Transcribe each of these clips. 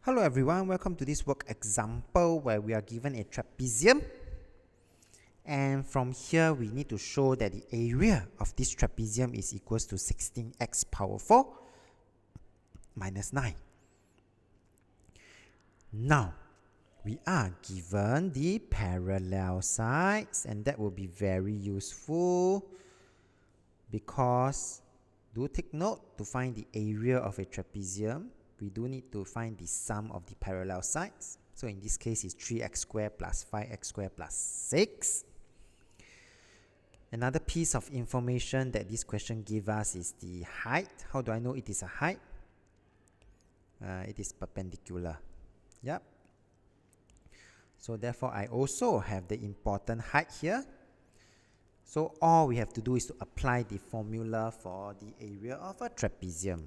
Hello everyone, welcome to this work example where we are given a trapezium, and from here we need to show that the area of this trapezium is equals to 16x power 4 minus 9. Now we are given the parallel sides, and that will be very useful because do take note, to find the area of a trapezium we do need to find the sum of the parallel sides. So in this case, it's 3x squared plus 5x squared plus 6. Another piece of information that this question gives us is the height. How do I know it is a height? It is perpendicular. Yep. So therefore, I also have the important height here. So all we have to do is to apply the formula for the area of a trapezium.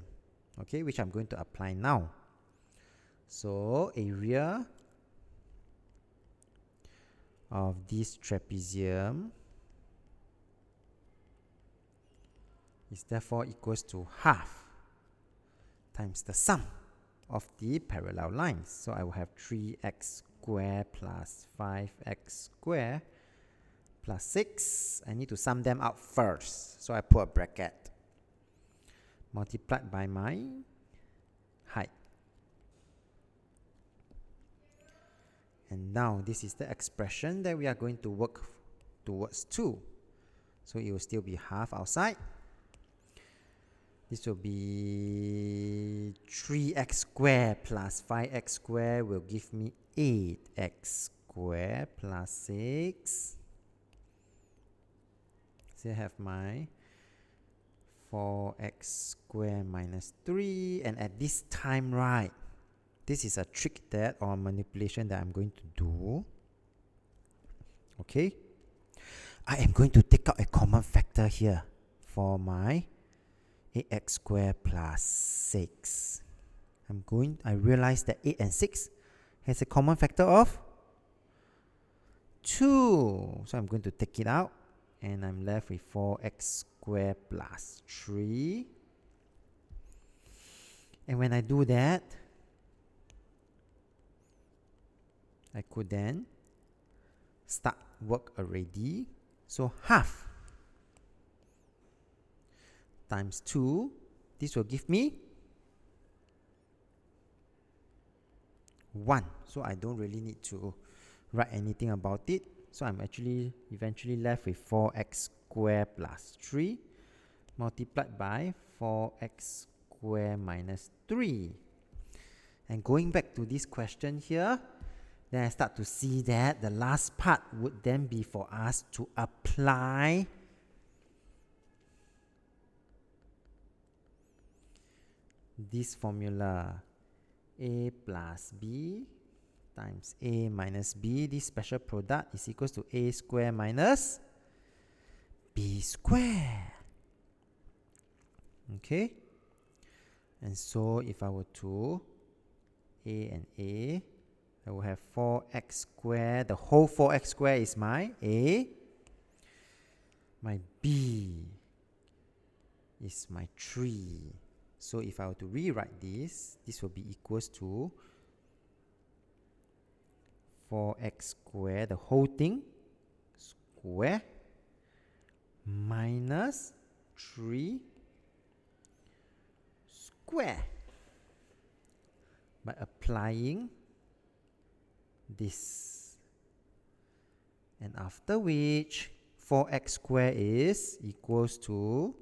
Okay, which I'm going to apply now. So area of this trapezium is therefore equals to half times the sum of the parallel lines. So I will have 3x squared plus 5x squared plus 6. I need to sum them out first. So I put a bracket multiplied by my height. And now this is the expression that we are going to work towards 2. So it will still be half outside. This will be 3x squared plus 5x squared will give me 8x squared plus 6. So I have my 4x squared minus 3, and at this time, right, this is a trick that or manipulation that I'm going to do. Okay, I am going to take out a common factor here for my 8x squared plus 6. I realize that 8 and 6 has a common factor of 2. So I'm going to take it out, and I'm left with 4x squared plus 3. And when I do that, I could then start work already. So half times 2, this will give me 1. So I don't really need to write anything about it. So I'm actually eventually left with 4x squared plus 3 multiplied by 4x squared minus 3. And going back to this question here, then I start to see that the last part would then be for us to apply this formula, a plus b times a minus b. This special product is equals to a squared minus b squared. Okay, and so if I were to a and a, I will have 4x squared. The whole 4x squared is my a. My b is my 3. So if I were to rewrite this, this will be equals to 4x squared, the whole thing, square, minus 3 square, by applying this. And after which, 4x squared is equals to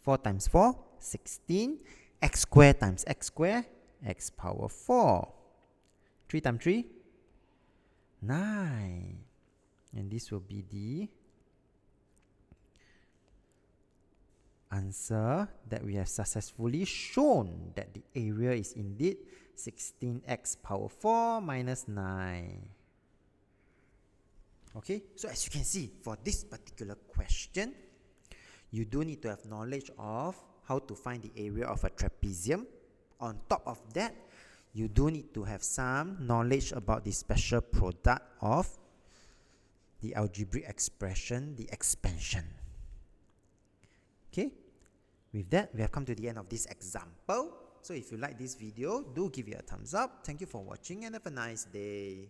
4 times 4, 16. X squared times x squared, x power 4. 3 times 3, 9. And this will be the answer that we have successfully shown that the area is indeed 16x power 4 minus 9. Okay, so as you can see, for this particular question, you do need to have knowledge of how to find the area of a trapezium. On top of that, you do need to have some knowledge about the special product of the algebraic expression, the expansion. Okay, with that, we have come to the end of this example. So if you like this video, do give it a thumbs up. Thank you for watching and have a nice day.